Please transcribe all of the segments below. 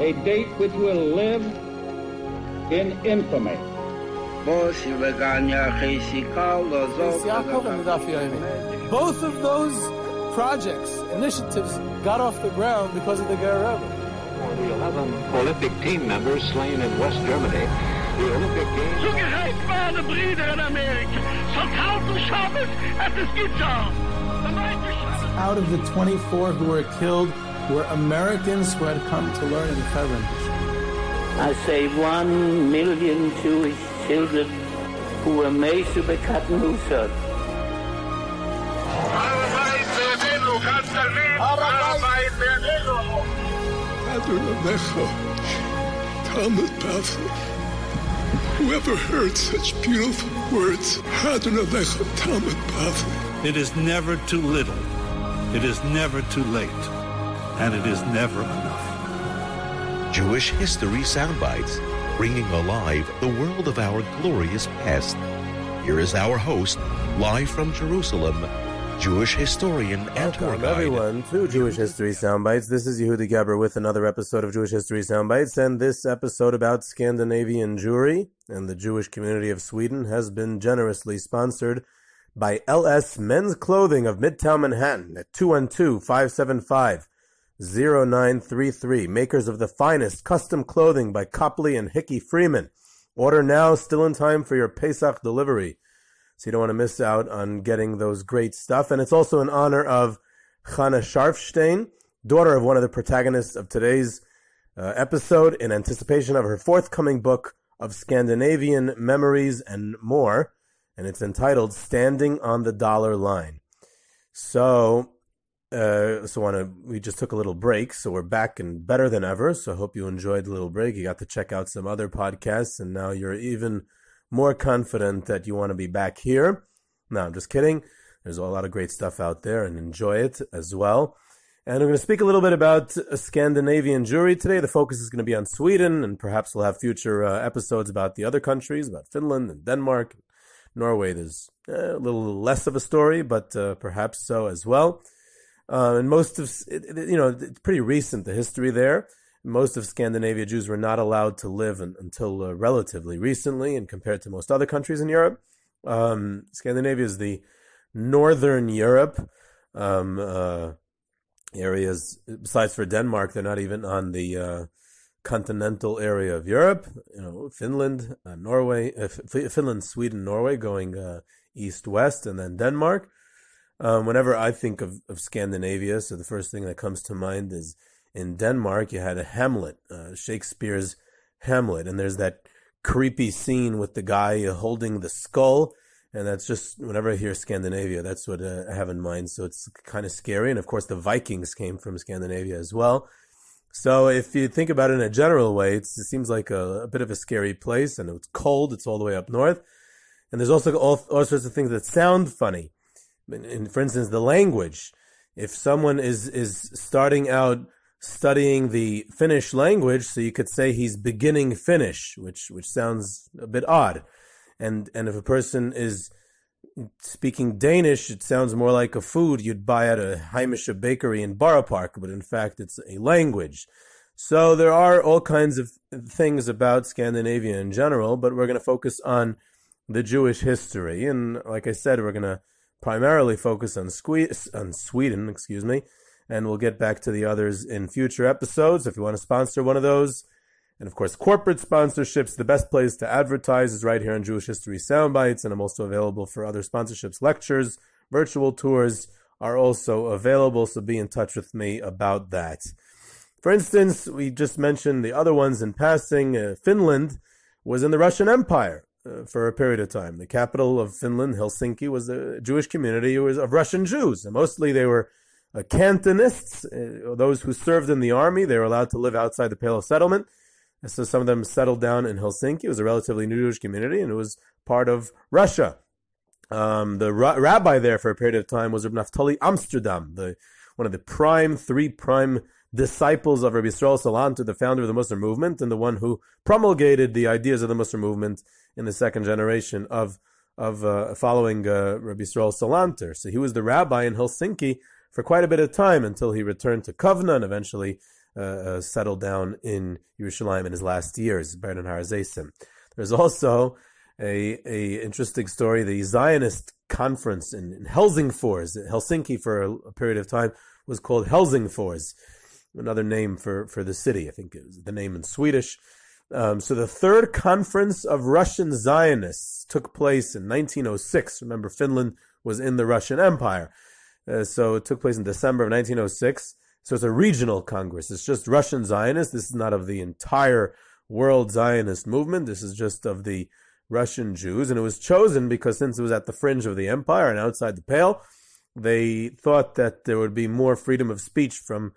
A date which will live in infamy. Both of those projects, initiatives, got off the ground because of the Ger Rebbe. For the 11 Olympic team members slain in West Germany, the Olympic Games... Zugerecht waren de Brüder in Amerika. Verkauft Shabbos at the Skitzar. Out of the 24 who were killed were Americans who had come to learn in Hebron. I say 1 million Jewish children who were made to be cut loose. Whoever heard such beautiful words? It is never too little. It is never too late. And it is never enough. Jewish History Soundbites, bringing alive the world of our glorious past. Here is our host, live from Jerusalem, Jewish historian and tour guide. Welcome everyone to Jewish History Soundbites. This is Yehudi Geber with another episode of Jewish History Soundbites, and this episode about Scandinavian Jewry and the Jewish community of Sweden has been generously sponsored by LS Men's Clothing of Midtown Manhattan at 212-575-0933, makers of the finest custom clothing by Copley and Hickey Freeman. Order now, still in time for your Pesach delivery, so you don't want to miss out on getting those great stuff. And it's also in honor of Chana Sharfstein, daughter of one of the protagonists of today's episode, in anticipation of her forthcoming book of Scandinavian memories and more, and it's entitled Standing on the Dollar Line. So we just took a little break, so we're back and better than ever, so I hope you enjoyed the little break. You got to check out some other podcasts, and now you're even more confident that you want to be back here. No, I'm just kidding. There's a lot of great stuff out there, and enjoy it as well. And I'm going to speak a little bit about Scandinavian Jewry today. The focus is going to be on Sweden, and perhaps we'll have future episodes about the other countries, about Finland and Denmark. Norway, there's a little less of a story, but perhaps so as well. And most of, it's pretty recent, the history there. Most of Scandinavia Jews were not allowed to live until relatively recently, and compared to most other countries in Europe. Scandinavia is the northern Europe areas. Besides for Denmark, they're not even on the continental area of Europe. Finland, Norway, Finland, Sweden, Norway, going east-west, and then Denmark. Whenever I think of Scandinavia, so the first thing that comes to mind is in Denmark, you had a Hamlet, Shakespeare's Hamlet, and there's that creepy scene with the guy holding the skull, and that's just, whenever I hear Scandinavia, that's what I have in mind, so it's kind of scary, and of course the Vikings came from Scandinavia as well. So if you think about it in a general way, it seems like a bit of a scary place, and it's cold, it's all the way up north, and there's also all sorts of things that sound funny. For instance, the language. If someone is starting out studying the Finnish language, so you could say he's beginning Finnish, which sounds a bit odd. And if a person is speaking Danish, it sounds more like a food you'd buy at a Heimische bakery in Borough Park, but in fact it's a language. So there are all kinds of things about Scandinavia in general, but we're going to focus on the Jewish history. And like I said, we're going to primarily focus on Sweden, and we'll get back to the others in future episodes. If you want to sponsor one of those, and of course corporate sponsorships, the best place to advertise is right here on Jewish History Soundbites, and I'm also available for other sponsorships. Lectures, virtual tours are also available, so be in touch with me about that. For instance, we just mentioned the other ones in passing. Finland was in the Russian Empire for a period of time. The capital of Finland, Helsinki, was a Jewish community of Russian Jews. And mostly they were Cantonists, those who served in the army. They were allowed to live outside the Pale of Settlement. And so some of them settled down in Helsinki. It was a relatively new Jewish community, and it was part of Russia. The rabbi there for a period of time was Rabbi Naftali Amsterdam, one of the three prime disciples of Rabbi Yisrael Salanter, the founder of the Muslim movement, and the one who promulgated the ideas of the Muslim movement in the second generation of following Rabbi Yisrael Salanter. So he was the rabbi in Helsinki for quite a bit of time until he returned to Kovna and eventually settled down in Yerushalayim in his last years, buried in Har Hazeisim. There's also a interesting story. The Zionist conference in Helsingfors, Helsinki for a period of time, was called Helsingfors, another name for the city. I think it was the name in Swedish. So the third conference of Russian Zionists took place in 1906. Remember, Finland was in the Russian Empire. So it took place in December of 1906. So it's a regional congress. It's just Russian Zionists. This is not of the entire world Zionist movement. This is just of the Russian Jews. And it was chosen because since it was at the fringe of the empire and outside the pale, they thought that there would be more freedom of speech from,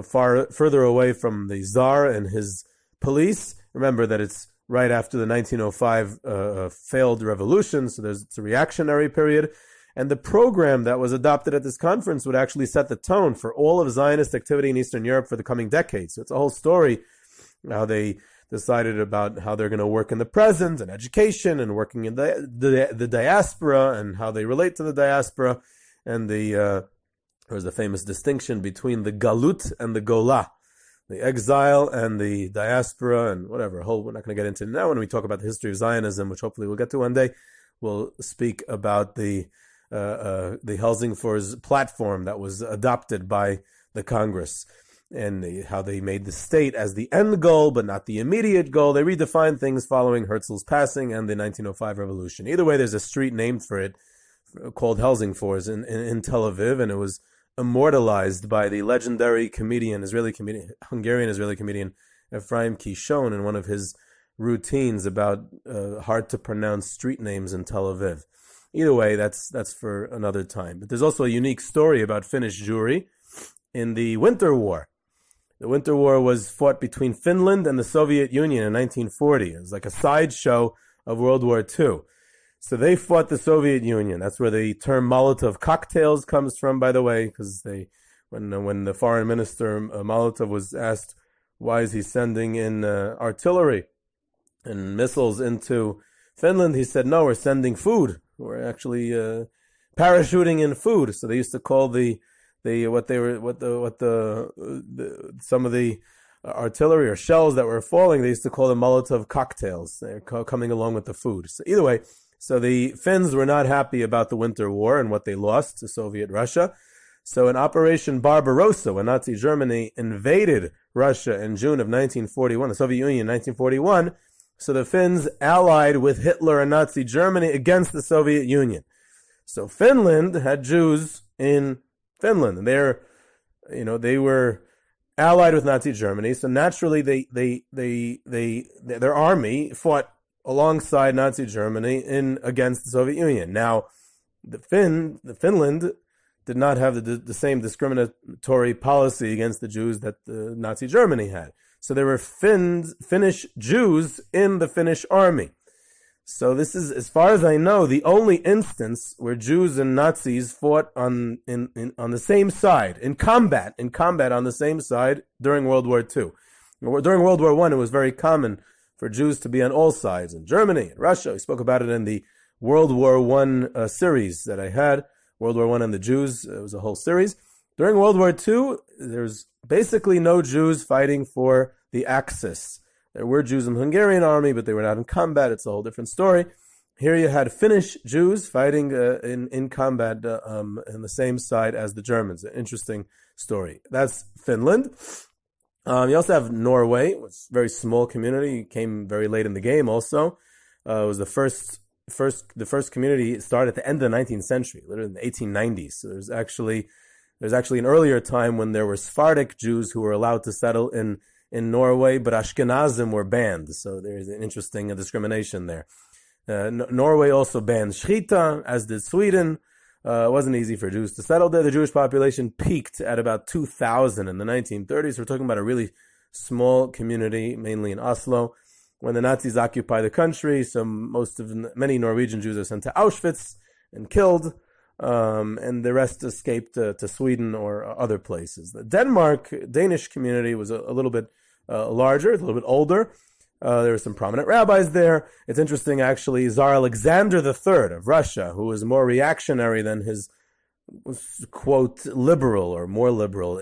further away from the Tsar and his police. Remember that it's right after the 1905 failed revolution, so it's a reactionary period. And the program that was adopted at this conference would actually set the tone for all of Zionist activity in Eastern Europe for the coming decades. So it's a whole story how they decided about how they're going to work in the present and education and working in the diaspora and how they relate to the diaspora. And there was the famous distinction between the galut and the gola, the exile and the diaspora and whatever. We're not going to get into it now. When we talk about the history of Zionism, which hopefully we'll get to one day, we'll speak about the Helsingfors platform that was adopted by the Congress and how they made the state as the end goal, but not the immediate goal. They redefined things following Herzl's passing and the 1905 revolution. Either way, there's a street named for it called Helsingfors in Tel Aviv, and it was immortalized by the legendary Hungarian-Israeli comedian Ephraim Kishon in one of his routines about hard-to-pronounce street names in Tel Aviv. Either way, that's for another time. But there's also a unique story about Finnish Jewry in the Winter War. The Winter War was fought between Finland and the Soviet Union in 1940. It was like a sideshow of World War II. So they fought the Soviet Union. That's where the term Molotov cocktails comes from, by the way, because when the foreign minister Molotov was asked why is he sending in artillery and missiles into Finland, he said, no, we're sending food. We're actually parachuting in food. So they used to call some of the artillery or shells that were falling, they used to call them Molotov cocktails. They're coming along with the food. So either way, so the Finns were not happy about the Winter War and what they lost to Soviet Russia. So in Operation Barbarossa, when Nazi Germany invaded Russia in June of 1941, the Soviet Union in 1941, so the Finns allied with Hitler and Nazi Germany against the Soviet Union. So Finland had Jews in Finland, and they were allied with Nazi Germany. So naturally, their army fought alongside Nazi Germany against the Soviet Union. Now, Finland did not have the same discriminatory policy against the Jews that Nazi Germany had. So there were Finnish Jews in the Finnish army. So this is, as far as I know, the only instance where Jews and Nazis fought on the same side, in combat on the same side during World War II. During World War I, it was very common for Jews to be on all sides, in Germany, in Russia. We spoke about it in the World War I series that I had, World War I and the Jews. It was a whole series. During World War II, there's basically no Jews fighting for the Axis. There were Jews in the Hungarian army, but they were not in combat. It's a whole different story. Here you had Finnish Jews fighting in combat on the same side as the Germans. An interesting story. That's Finland. You also have Norway, which is a very small community. It came very late in the game also. It was the first community started at the end of the 19th century, literally in the 1890s. So there's actually an earlier time when there were Sephardic Jews who were allowed to settle in Norway, but Ashkenazim were banned. So there's an interesting discrimination there. Norway also banned Shechita, as did Sweden. It wasn't easy for Jews to settle there. The Jewish population peaked at about 2,000 in the 1930s. We're talking about a really small community, mainly in Oslo. When the Nazis occupy the country, so many Norwegian Jews are sent to Auschwitz and killed, and the rest escaped to Sweden or other places. The Danish community was a little bit larger, a little bit older. There were some prominent rabbis there. It's interesting, actually, Tsar Alexander III of Russia, who was more reactionary than his was, quote, liberal or more liberal.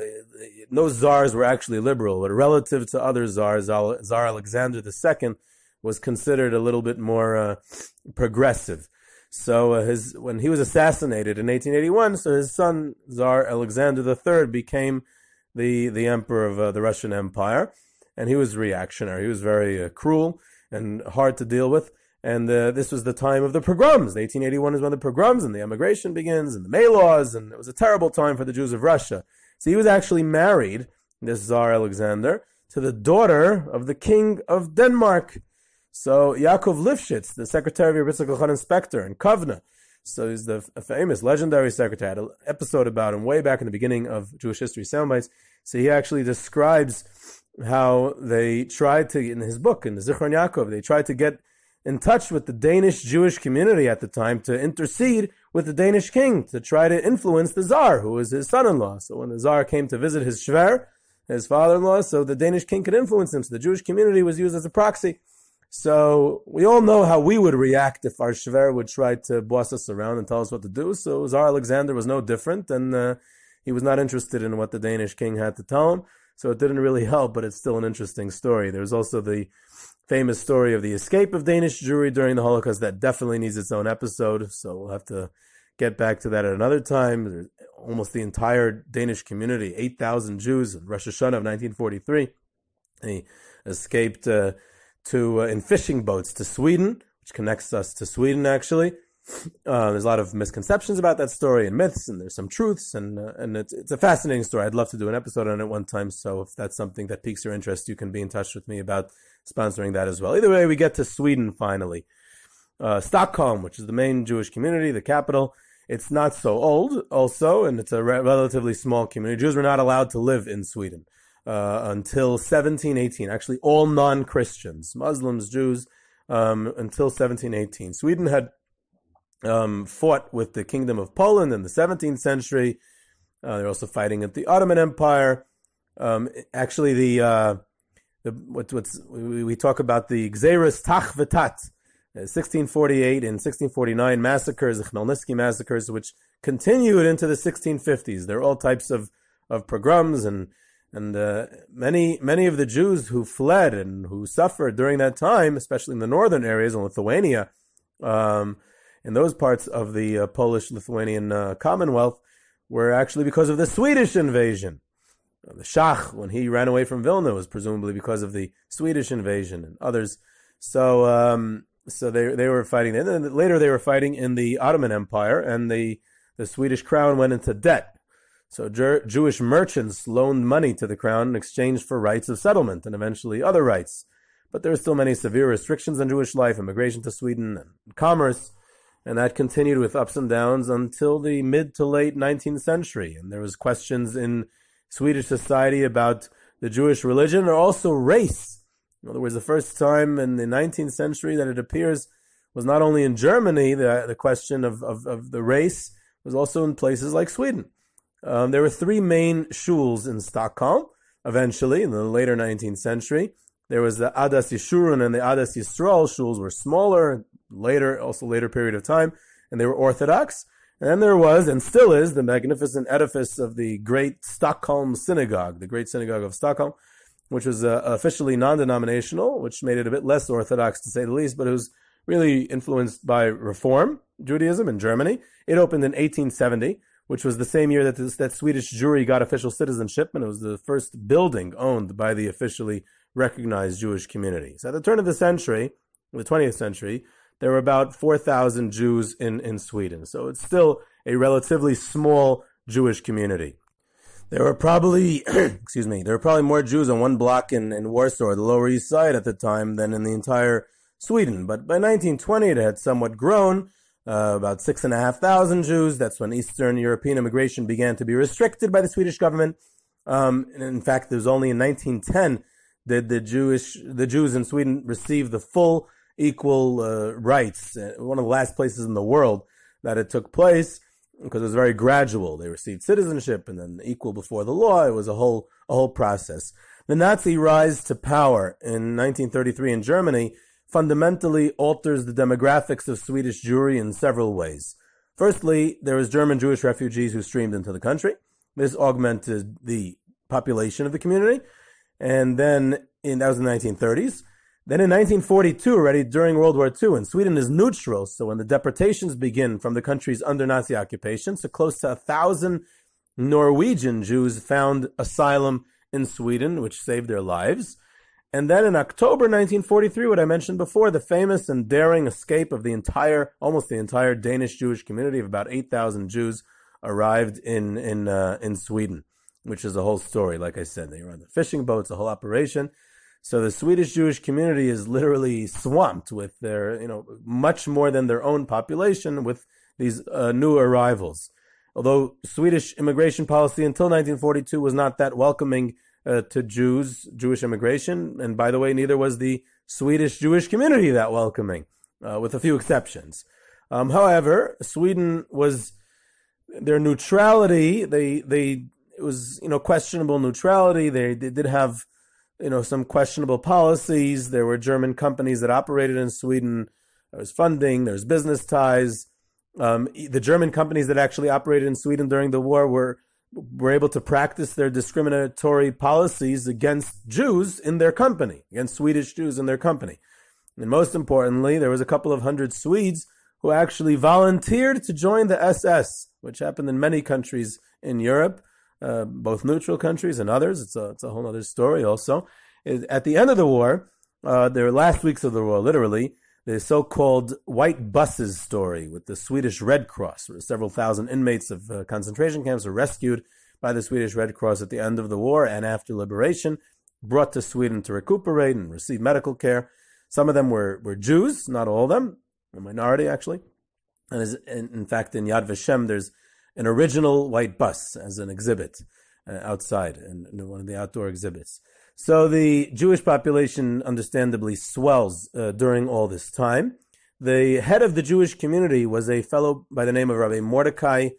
No czars were actually liberal, but relative to other czars, Tsar Alexander II was considered a little bit more progressive. So when he was assassinated in 1881, so his son, Tsar Alexander III, became the emperor of the Russian Empire, and he was reactionary. He was very cruel and hard to deal with. And this was the time of the pogroms. 1881 is when the pogroms and the emigration begins and the May laws, and it was a terrible time for the Jews of Russia. So he was actually married, this Tsar Alexander, to the daughter of the king of Denmark. So Yaakov Lifshitz, the secretary of Rebbetzin Inspector in Kovna, so he's the famous, legendary secretary. I had an episode about him way back in the beginning of Jewish History Soundbites. So he actually describes how they tried to, in his book, in the Zichron Yaakov, they tried to get in touch with the Danish Jewish community at the time to intercede with the Danish king to try to influence the Tsar, who was his son-in-law. So when the Tsar came to visit his shver, his father-in-law, so the Danish king could influence him. So the Jewish community was used as a proxy. So we all know how we would react if our shver would try to boss us around and tell us what to do. So Tsar Alexander was no different, and he was not interested in what the Danish king had to tell him. So it didn't really help, but it's still an interesting story. There's also the famous story of the escape of Danish Jewry during the Holocaust that definitely needs its own episode. So we'll have to get back to that at another time. There's almost the entire Danish community, 8,000 Jews in Rosh Hashanah of 1943. They escaped in fishing boats to Sweden, which connects us to Sweden, actually. There's a lot of misconceptions about that story and myths, and there's some truths, and it's a fascinating story. I'd love to do an episode on it one time, so if that's something that piques your interest, you can be in touch with me about sponsoring that as well. Either way, we get to Sweden finally. Stockholm, which is the main Jewish community, the capital. It's not so old also, and it's a relatively small community. Jews were not allowed to live in Sweden until 1718. Actually, all non-Christians, Muslims, Jews, until 1718. Sweden had fought with the Kingdom of Poland in the 17th century. They're also fighting at the Ottoman Empire. Actually, we talk about the Gzeres Tach V'Tat, 1648 and 1649 massacres, the Khmelnytsky massacres, which continued into the 1650s. There are all types of pogroms, and many of the Jews who fled and who suffered during that time, especially in the northern areas in Lithuania, in those parts of the Polish-Lithuanian Commonwealth, were actually because of the Swedish invasion. The Shach, when he ran away from Vilna, was presumably because of the Swedish invasion and others. So they were fighting. And then later they were fighting in the Ottoman Empire, and the Swedish crown went into debt. So Jewish merchants loaned money to the crown in exchange for rights of settlement and eventually other rights. But there were still many severe restrictions on Jewish life, immigration to Sweden, and commerce. And that continued with ups and downs until the mid to late 19th century. And there was questions in Swedish society about the Jewish religion or also race. In other words, the first time in the 19th century that it appears was not only in Germany, the question of the race was also in places like Sweden. There were three main shuls in Stockholm, eventually, in the later 19th century. There was the Adas Yeshurun and the Adas Yisrael shuls were smaller, later period of time, and they were Orthodox. And then there was, and still is, the magnificent edifice of the great Stockholm Synagogue, the Great Synagogue of Stockholm, which was officially non-denominational, which made it a bit less Orthodox, to say the least, but it was really influenced by Reform Judaism in Germany. It opened in 1870, which was the same year that Swedish Jewry got official citizenship, and it was the first building owned by the officially recognized Jewish community. So at the turn of the century, the 20th century, there were about 4,000 Jews in Sweden. So it's still a relatively small Jewish community. There were probably, more Jews on one block in Warsaw, the Lower East Side at the time, than in the entire Sweden. But by 1920, it had somewhat grown, about 6,500 Jews. That's when Eastern European immigration began to be restricted by the Swedish government. And in fact, it was only in 1910 did the Jews in Sweden receive the full equal rights. One of the last places in the world that it took place, because it was very gradual. They received citizenship and then equal before the law. It was a whole process. The Nazi rise to power in 1933 in Germany fundamentally alters the demographics of Swedish Jewry in several ways. Firstly, there was German Jewish refugees who streamed into the country. This augmented the population of the community. And then, that was in the 1930s. Then in 1942, already during World War II, and Sweden is neutral, so when the deportations begin from the countries under Nazi occupation, so close to 1,000 Norwegian Jews found asylum in Sweden, which saved their lives. And then in October 1943, what I mentioned before, the famous and daring escape of almost the entire Danish Jewish community of about 8,000 Jews arrived in Sweden, which is a whole story. Like I said, they were on the fishing boats, a whole operation. So the Swedish Jewish community is literally swamped with their, much more than their own population with these new arrivals. Although Swedish immigration policy until 1942 was not that welcoming to Jewish immigration. And by the way, neither was the Swedish Jewish community that welcoming, with a few exceptions. However, Sweden was, their neutrality, it was, questionable neutrality. They did have, some questionable policies. There were German companies that operated in Sweden. There was funding, there was business ties. The German companies that actually operated in Sweden during the war were able to practice their discriminatory policies against Jews in their company, against Swedish Jews in their company. And most importantly, there was a couple of hundred Swedes who actually volunteered to join the SS, which happened in many countries in Europe, both neutral countries and others. It's a whole other story also. At the end of the war, their last weeks of the war, literally, the so-called white buses story with the Swedish Red Cross, where several thousand inmates of concentration camps were rescued by the Swedish Red Cross at the end of the war and after liberation, brought to Sweden to recuperate and receive medical care. Some of them were Jews, not all of them, a minority actually. And in fact, in Yad Vashem, there's an original white bus as an exhibit outside, in one of the outdoor exhibits. So the Jewish population understandably swells during all this time. The head of the Jewish community was a fellow by the name of Rabbi Mordechai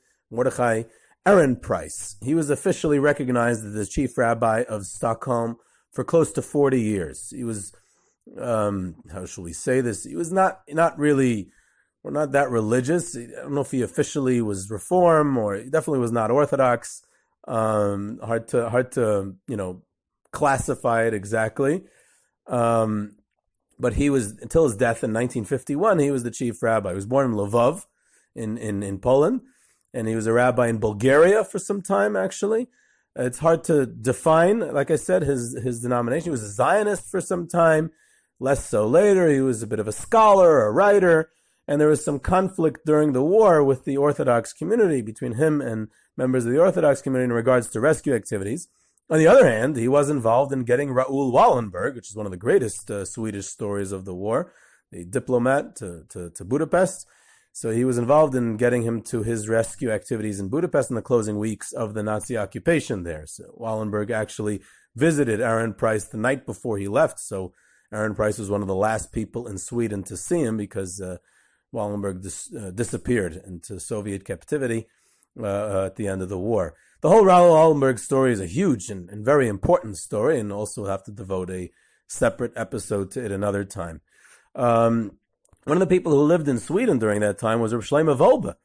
Ehrenpreis. He was officially recognized as the chief rabbi of Stockholm for close to 40 years. He was, how shall we say this? He was not really, or not that religious. I don't know if he officially was Reform, or he definitely was not Orthodox. Hard to classify it exactly. But he was, until his death in 1951, he was the chief rabbi. He was born in Lvov in Poland, and he was a rabbi in Bulgaria for some time, actually. It's hard to define, like I said, his denomination. He was a Zionist for some time, less so later. He was a bit of a scholar, a writer, and there was some conflict during the war with the Orthodox community between him and members of the Orthodox community in regards to rescue activities. On the other hand, he was involved in getting Raoul Wallenberg, which is one of the greatest Swedish stories of the war, the diplomat to Budapest. So he was involved in getting him to his rescue activities in Budapest in the closing weeks of the Nazi occupation there. So Wallenberg actually visited Ehrenpreis the night before he left. So Ehrenpreis was one of the last people in Sweden to see him because Wallenberg disappeared into Soviet captivity at the end of the war. The whole Raoul Wallenberg story is a huge and very important story, and also have to devote a separate episode to it another time. One of the people who lived in Sweden during that time was Rav Shlomo Wolbe,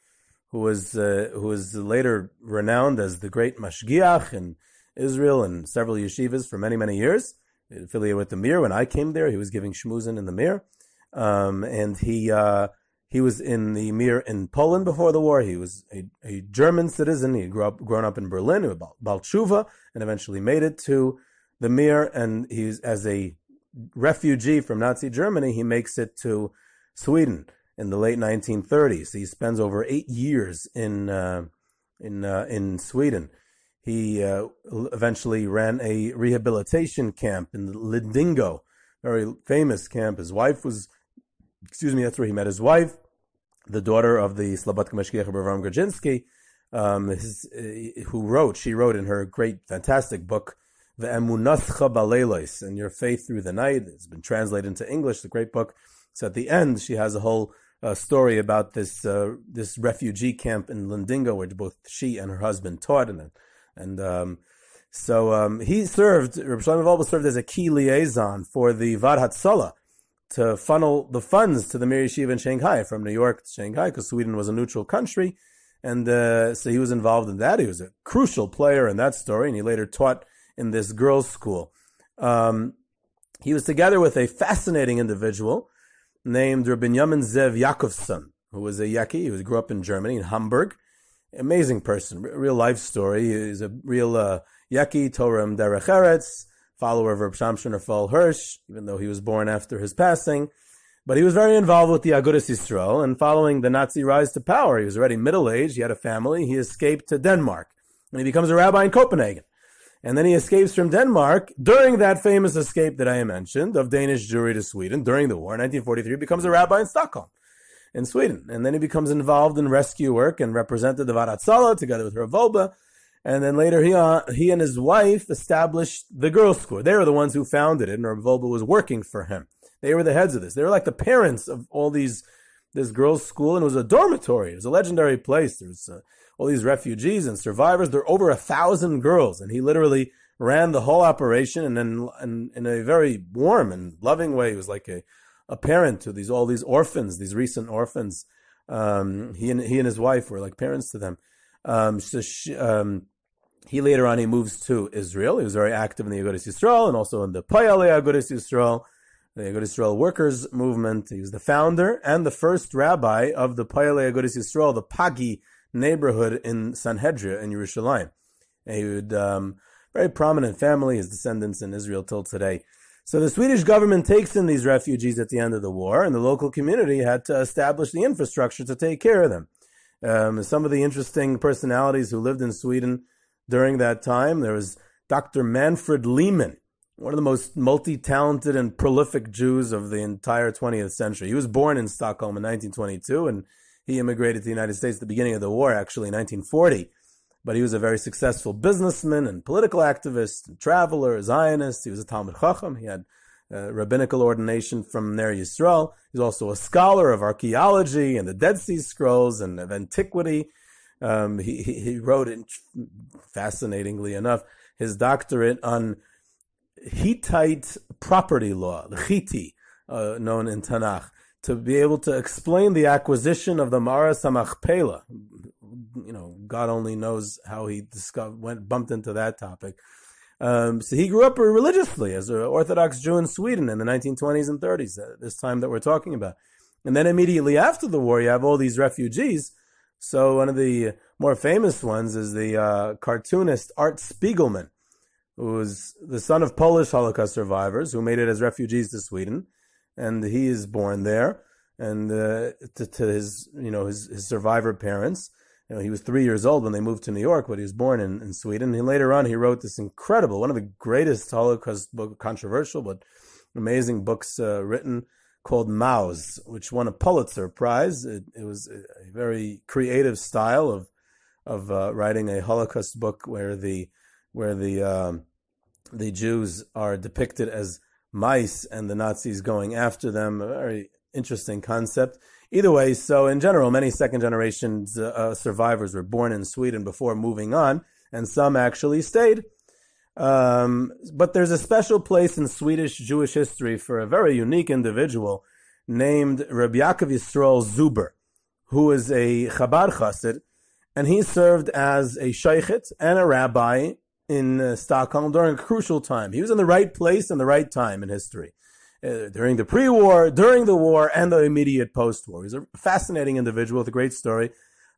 who was later renowned as the great mashgiach in Israel and several yeshivas for many, many years. Affiliated with the Mir. When I came there, he was giving shmuzin in the Mir. And he was in the Mir in Poland before the war. He was a German citizen. He had grown up in Berlin, he was Bal Tshuva, and eventually made it to the Mir. And he's, as a refugee from Nazi Germany, he makes it to Sweden in the late 1930s. He spends over 8 years in Sweden. He eventually ran a rehabilitation camp in Lidingo, very famous camp. His wife was, that's where he met his wife, the daughter of the Slobodka Mashgiach Avraham Grajinsky, she wrote in her great, fantastic book, Ve'emunascha Baleilos, and Your Faith Through the Night. It's been translated into English, the great book. So at the end, she has a whole story about this refugee camp in Lidingo, where both she and her husband taught, so he served. Rav Shlomo Wolbe served as a key liaison for the Vad Hatzalah, to funnel the funds to the Mir Yeshiva in Shanghai, from New York to Shanghai, because Sweden was a neutral country. And so he was involved in that. He was a crucial player in that story, and he later taught in this girls' school. He was together with a fascinating individual named Binyamin Jacobson, who was a Yaki. He grew up in Germany, in Hamburg. Amazing person, real life story. He's a real Yaki, Torah Derech Eretz, follower of Rav Shlomo Hirsch, even though he was born after his passing. But he was very involved with the Agudas Yisrael, and following the Nazi rise to power, he was already middle-aged, he had a family, he escaped to Denmark, and he becomes a rabbi in Copenhagen. And then he escapes from Denmark during that famous escape that I mentioned of Danish Jewry to Sweden during the war. In 1943, he becomes a rabbi in Stockholm, in Sweden. And then he becomes involved in rescue work and represented the Varatsala together with Rav Wolbe. And then later he and his wife established the girls' school. They were the ones who founded it, and Rav Wolbe was working for him. They were the heads of this. They were like the parents of all this girls' school, and it was a dormitory. It was a legendary place. There was all these refugees and survivors. There were over 1,000 girls, and he literally ran the whole operation. And then, in a very warm and loving way, he was like a parent to all these orphans, these recent orphans. He and his wife were like parents to them. He later on, he moves to Israel. He was very active in the Agudas Yisrael and also in the Payalei Agudas Yisrael, the Agudas Yisrael workers movement. He was the founder and the first rabbi of the Payalei Agudas Yisrael, the Pagi neighborhood in Sanhedria in Yerushalayim. And he would, very prominent family, his descendants in Israel till today. So the Swedish government takes in these refugees at the end of the war, and the local community had to establish the infrastructure to take care of them. Some of the interesting personalities who lived in Sweden during that time, there was Dr. Manfred Lehmann, one of the most multi-talented and prolific Jews of the entire 20th century. He was born in Stockholm in 1922, and he immigrated to the United States at the beginning of the war, actually, in 1940. But he was a very successful businessman and political activist, and traveler, Zionist. He was a Talmud Chacham. He had rabbinical ordination from Ner Yisrael. He's also a scholar of archaeology and the Dead Sea Scrolls and of antiquity. He wrote, fascinatingly enough, his doctorate on Hittite property law, the Chiti, known in Tanakh, to be able to explain the acquisition of the Ma'aras HaMachpelah. God only knows how he bumped into that topic. So he grew up religiously as an Orthodox Jew in Sweden in the 1920s and 30s, this time that we're talking about. And then immediately after the war, you have all these refugees. So one of the more famous ones is the cartoonist Art Spiegelman, who was the son of Polish Holocaust survivors who made it as refugees to Sweden. And he is born there, and to his survivor parents. He was 3 years old when they moved to New York, but he was born in Sweden. And later on, he wrote this incredible, one of the greatest Holocaust book, controversial but amazing books written, called Maus, which won a Pulitzer Prize. It was a very creative style of writing a Holocaust book where the Jews are depicted as mice and the Nazis going after them. A very interesting concept. Either way, so in general, many second-generation survivors were born in Sweden before moving on, and some actually stayed. But there's a special place in Swedish Jewish history for a very unique individual named Rabbi Yaakov Yisrael Zuber, who is a Chabad Chassid, and he served as a sheikhet and a rabbi in Stockholm during a crucial time. He was in the right place and the right time in history. During the pre-war, during the war, and the immediate post-war. He's a fascinating individual with a great story.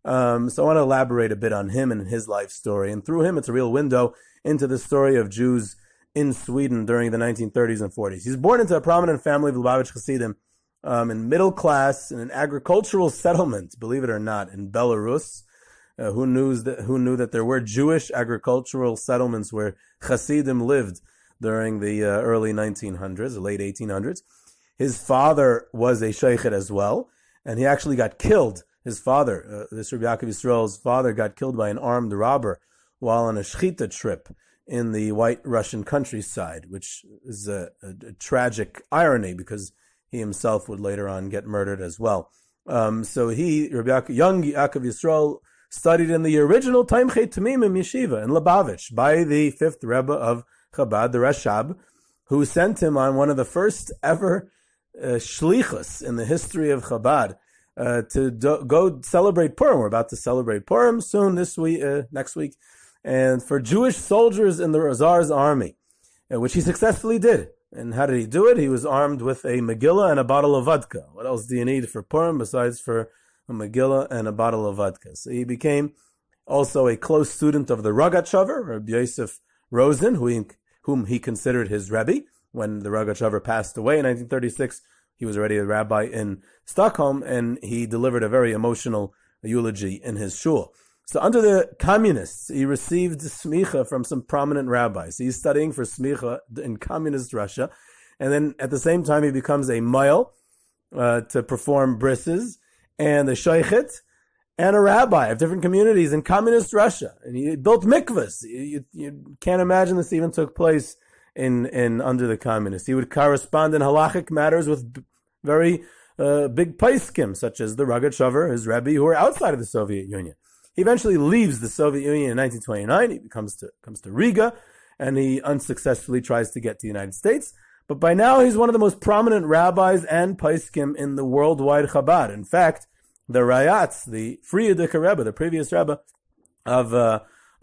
So I want to elaborate a bit on him and his life story. And through him, it's a real window into the story of Jews in Sweden during the 1930s and 40s. He's born into a prominent family of Lubavitch Hasidim, in middle class, in an agricultural settlement, believe it or not, in Belarus. Who knew that there were Jewish agricultural settlements where Hasidim lived during the early 1900s, the late 1800s. His father was a sheikhet as well, and he actually got killed. His father, this Rabbi Yaakov Yisrael's father, got killed by an armed robber while on a shechita trip in the White Russian countryside, which is a tragic irony because he himself would later on get murdered as well. So young Yaakov Yisrael, studied in the original Taimchei Tamimim yeshiva in Lubavitch by the fifth Rebbe of Chabad, the Rashab, who sent him on one of the first ever shlichus in the history of Chabad to go celebrate Purim. We're about to celebrate Purim soon this week, next week, and for Jewish soldiers in the Tsar's army, which he successfully did. And how did he do it? He was armed with a Megillah and a bottle of vodka. What else do you need for Purim besides for a Megillah and a bottle of vodka? So he became also a close student of the Rogatchover, Rabbi Yosef Rosen, whom he considered his Rebbe. When the Rogatchover passed away in 1936, he was already a rabbi in Stockholm, and he delivered a very emotional eulogy in his shul. So under the communists, he received smicha from some prominent rabbis. He's studying for smicha in communist Russia, and then at the same time he becomes a moel to perform brises, and a shaychet, and a rabbi of different communities in communist Russia. And he built mikvahs. You can't imagine this even took place in under the communists. He would correspond in halachic matters with very big paiskim, such as the Rogatchover, his Rebbe, who were outside of the Soviet Union. He eventually leaves the Soviet Union in 1929. He comes to Riga, and he unsuccessfully tries to get to the United States. But by now, he's one of the most prominent rabbis and paiskim in the worldwide Chabad. In fact, the Rayatz, the Frierdiker Rebbe, the previous Rebbe of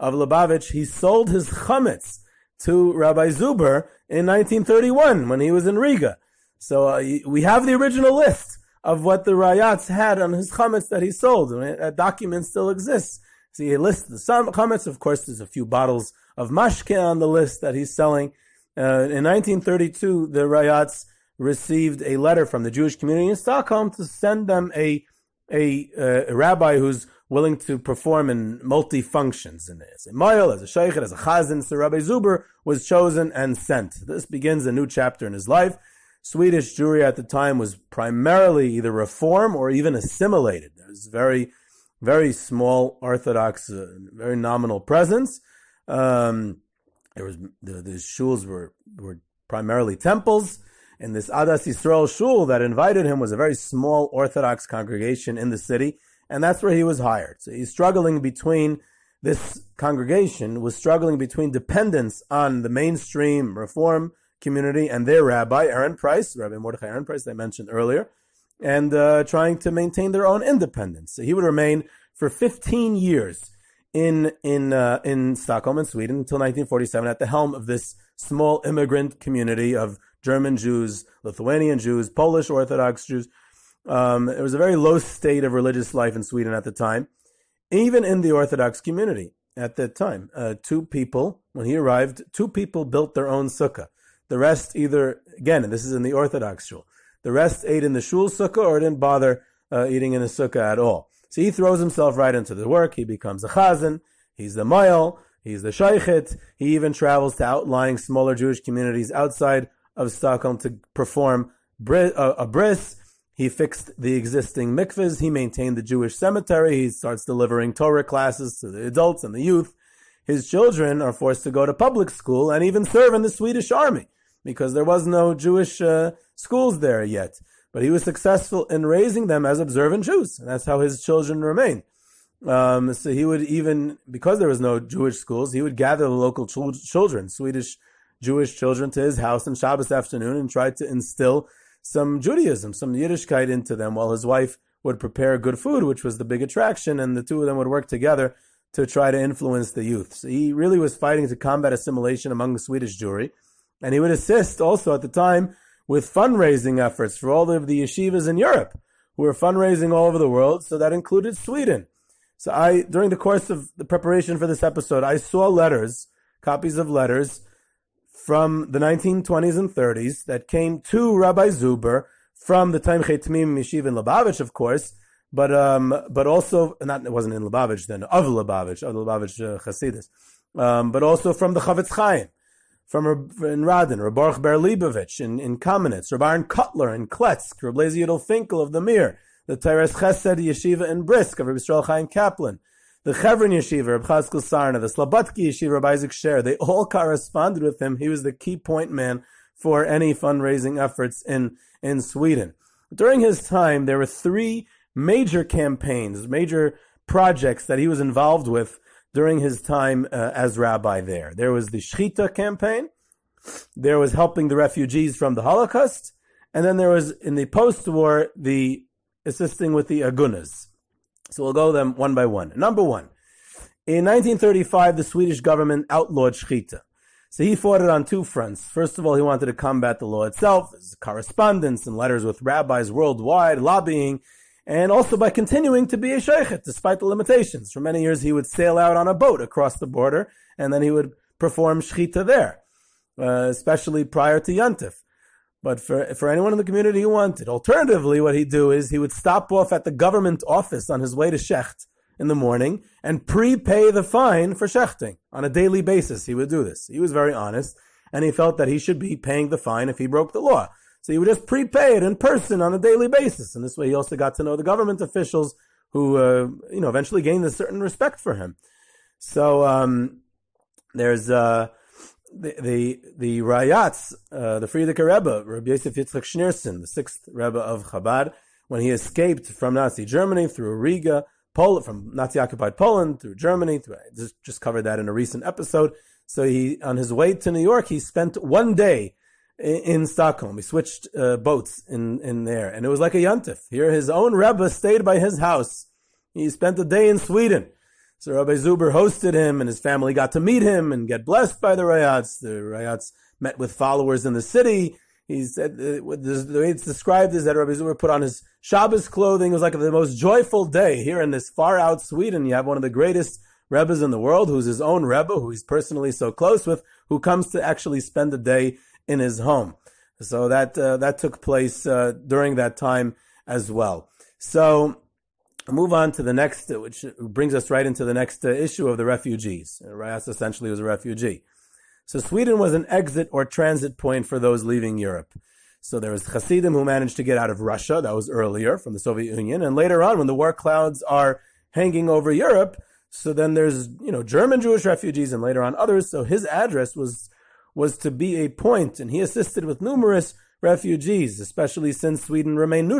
Lubavitch, he sold his chametz to Rabbi Zuber in 1931 when he was in Riga. So we have the original list of what the Rayatz had on his chametz that he sold. And that document still exists. So he lists the chametz. Of course, there's a few bottles of mashke on the list that he's selling. In 1932, the Rayatz received a letter from the Jewish community in Stockholm to send them a rabbi who's willing to perform in multi-functions. And as a moel, as a sheikhet, as a chazan. So Rabbi Zuber was chosen and sent. This begins a new chapter in his life. Swedish Jewry at the time was primarily either reform or even assimilated. There was very, very small Orthodox, very nominal presence. The shuls were primarily temples, and this Adas Yisrael shul that invited him was a very small Orthodox congregation in the city, and that's where he was hired. So he's struggling between, this congregation was struggling between dependence on the mainstream reform community and their rabbi, Aaron Price, Rabbi Mordechai Aaron Price, I mentioned earlier, and trying to maintain their own independence. So he would remain for 15 years in Stockholm, in Sweden, until 1947, at the helm of this small immigrant community of German Jews, Lithuanian Jews, Polish Orthodox Jews. It was a very low state of religious life in Sweden at the time, even in the Orthodox community at that time. When he arrived, two people built their own sukkah. The rest either, again, and this is in the Orthodox shul, the rest ate in the shul sukkah or didn't bother eating in the sukkah at all. So he throws himself right into the work. He becomes a chazan. He's the moel. He's the shaychet. He even travels to outlying smaller Jewish communities outside of Stockholm to perform a bris. He fixed the existing mikvahs. He maintained the Jewish cemetery. He starts delivering Torah classes to the adults and the youth. His children are forced to go to public school and even serve in the Swedish army, because there was no Jewish schools there yet. But he was successful in raising them as observant Jews, and that's how his children remain. So he would even, because there was no Jewish schools, he would gather the local children, Swedish Jewish children, to his house on Shabbos afternoon and try to instill some Judaism, some Yiddishkeit into them, while his wife would prepare good food, which was the big attraction, and the two of them would work together to try to influence the youth. So he really was fighting to combat assimilation among the Swedish Jewry. And he would assist also at the time with fundraising efforts for all of the yeshivas in Europe, who were fundraising all over the world. So that included Sweden. So during the course of the preparation for this episode, I saw letters, copies of letters from the 1920s and 30s that came to Rabbi Zuber from the Time Chetmim Yeshiva in Lubavitch, of course, but also, it wasn't in Lubavitch then, of Lubavitch Hasidus, but also from the Chavetz Chaim, in Radin, Reb Baruch Ber Leibovich in Kamenetz, Reb Aaron Kotler in Kletsk, Reb Lezer Yudel Finkel of the Mir, the Teres Chesed Yeshiva in Brisk of Reb Yisrael Chaim Kaplan, the Chevron Yeshiva, Reb Chazkel Sarna, the Slobodki Yeshiva, Reb Isaac Sher. They all corresponded with him. He was the key point man for any fundraising efforts in Sweden. During his time, there were three major campaigns, major projects that he was involved with during his time as rabbi there. There was the Shechita campaign, there was helping the refugees from the Holocaust, And then there was, in the post-war, the assisting with the agunas. So we'll go them one by one. Number one, in 1935, the Swedish government outlawed shechita. So he fought it on two fronts. First of all, he wanted to combat the law itself, his correspondence and letters with rabbis worldwide, lobbying, and also by continuing to be a sheikhet, despite the limitations. For many years, he would sail out on a boat across the border, and then he would perform shechita there, especially prior to Yantif. But for anyone in the community who wanted. Alternatively, what he'd do is he would stop off at the government office on his way to shecht in the morning and prepay the fine for shechting. On a daily basis, he would do this. He was very honest, and he felt that he should be paying the fine if he broke the law. So he would just prepay it in person on a daily basis. And this way he also got to know the government officials who, eventually gained a certain respect for him. So there's the Rayatz, the Frierdiker Rebbe, Rabbi Yosef Yitzchak Schneerson, the sixth Rebbe of Chabad, when he escaped from Nazi Germany through Riga, from Nazi-occupied Poland through Germany. Just covered that in a recent episode. So he, on his way to New York, he spent one day in Stockholm. He switched boats in there, and it was like a yantif. Here, his own Rebbe stayed by his house. He spent a day in Sweden. So Rabbi Zuber hosted him, and his family got to meet him and get blessed by the Rayatz. The Rayatz met with followers in the city. He said, the way it's described is that Rabbi Zuber put on his Shabbos clothing. It was like the most joyful day. Here in this far out Sweden, you have one of the greatest Rebbes in the world, who's his own Rebbe, who he's personally so close with, who comes to actually spend a day in his home. So that took place during that time as well. So I'll move on to the next, which brings us right into the next issue of the refugees. Rayatz essentially was a refugee. So Sweden was an exit or transit point for those leaving Europe. So there was Hasidim who managed to get out of Russia. That was earlier from the Soviet Union. And later on, when the war clouds are hanging over Europe, so then there's, German Jewish refugees and later on others. So his address was to be a point, and he assisted with numerous refugees, especially since Sweden remained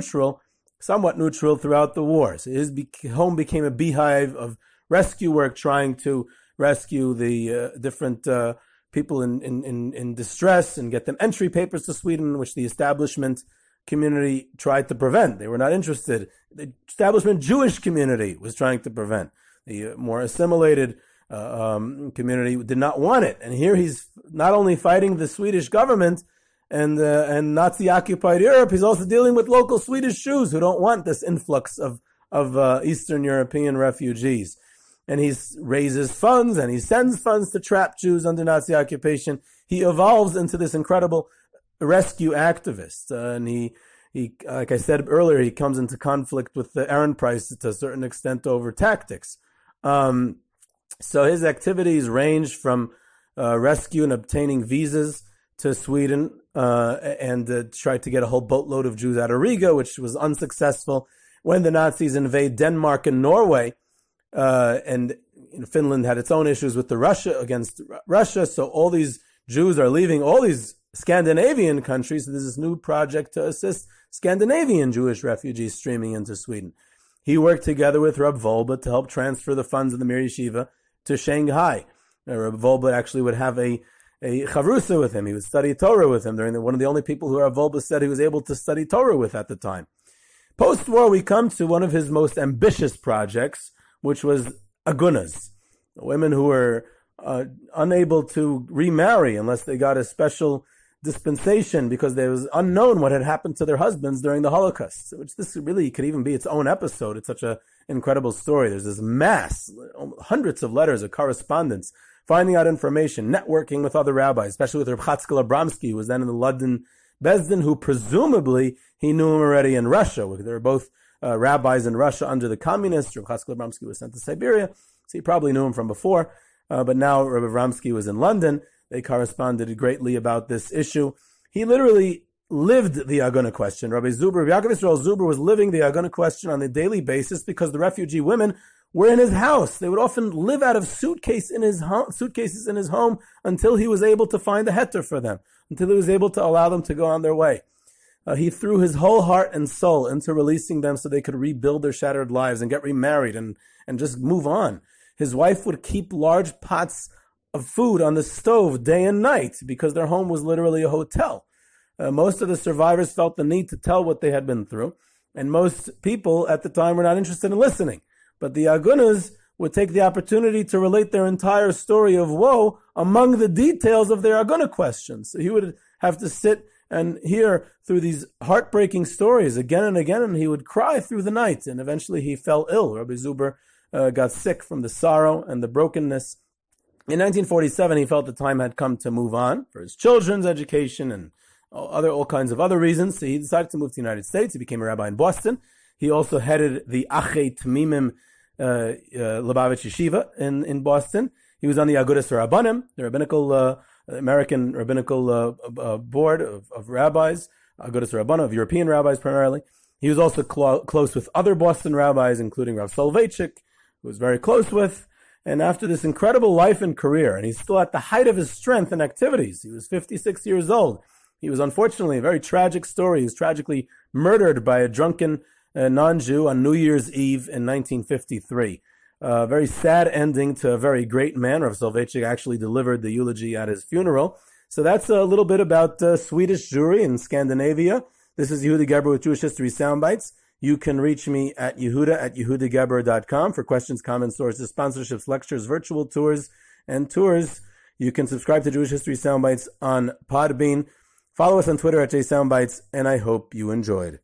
somewhat neutral throughout the war. So his home became a beehive of rescue work, trying to rescue the different people in distress and get them entry papers to Sweden, which the establishment community tried to prevent. They were not interested. The establishment Jewish community was trying to prevent. The more assimilated community did not want it. And here he's not only fighting the Swedish government and Nazi-occupied Europe, he's also dealing with local Swedish Jews who don't want this influx of Eastern European refugees. And he raises funds and he sends funds to trap Jews under Nazi occupation. He evolves into this incredible rescue activist. And he, like I said earlier, he comes into conflict with the Ehrenpreis to a certain extent over tactics. So his activities range from rescue and obtaining visas to Sweden and tried to get a whole boatload of Jews out of Riga, which was unsuccessful. When the Nazis invade Denmark and Norway, and Finland had its own issues with against Russia, so all these Jews are leaving all these Scandinavian countries. So there's this new project to assist Scandinavian Jewish refugees streaming into Sweden. He worked together with Rav Wolbe to help transfer the funds of the Mir Yeshiva to Shanghai. Rav Wolbe actually would have a chavrusa with him. He would study Torah with him. One of the only people who Rav Wolbe said he was able to study Torah with at the time. Post-war, we come to one of his most ambitious projects, which was agunas, women who were unable to remarry unless they got a special dispensation because it was unknown what had happened to their husbands during the Holocaust, which this really could even be its own episode. It's such an incredible story. There's this mass, hundreds of letters of correspondence, finding out information, networking with other rabbis, especially with Reb Chatzkel Abramsky, who was then in the London Bezdin, who presumably he knew him already in Russia. They were both rabbis in Russia under the communists. Reb Chatzkel Abramsky was sent to Siberia, so he probably knew him from before. But now Reb Abramsky was in London. They corresponded greatly about this issue. He literally lived the Aguna question. Rabbi Zuber, Yaakov Yisrael Zuber, was living the Aguna question on a daily basis because the refugee women were in his house. They would often live out of suitcases in his home until he was able to find a heter for them, until he was able to allow them to go on their way. He threw his whole heart and soul into releasing them so they could rebuild their shattered lives and get remarried and just move on. His wife would keep large pots of food on the stove day and night because their home was literally a hotel. most of the survivors felt the need to tell what they had been through, and most people at the time were not interested in listening. But the Agunas would take the opportunity to relate their entire story of woe among the details of their Aguna questions. So he would have to sit and hear through these heartbreaking stories again and again, and he would cry through the night, and eventually he fell ill. Rabbi Zuber got sick from the sorrow and the brokenness. In 1947, he felt the time had come to move on for his children's education and all kinds of other reasons. So he decided to move to the United States. He became a rabbi in Boston. He also headed the Achei Tmimim Lubavitch Yeshiva in Boston. He was on the Agudas Rabbanim, the rabbinical American rabbinical board of rabbis, Agudas Rabbanim, of European rabbis primarily. He was also close with other Boston rabbis, including Rav Soloveitchik, who was very close with. And after this incredible life and career, and he's still at the height of his strength and activities, he was 56 years old. He was unfortunately a very tragic story. He was tragically murdered by a drunken non-Jew on New Year's Eve in 1953. A very sad ending to a very great man. Rav Soloveitchik actually delivered the eulogy at his funeral. So that's a little bit about Swedish Jewry in Scandinavia. This is Yehuda Geber with Jewish History Soundbites. You can reach me at yehuda@yehudageber.com for questions, comments, sources, sponsorships, lectures, virtual tours, and tours. You can subscribe to Jewish History Soundbites on Podbean. Follow us on Twitter at JSoundbites, and I hope you enjoyed.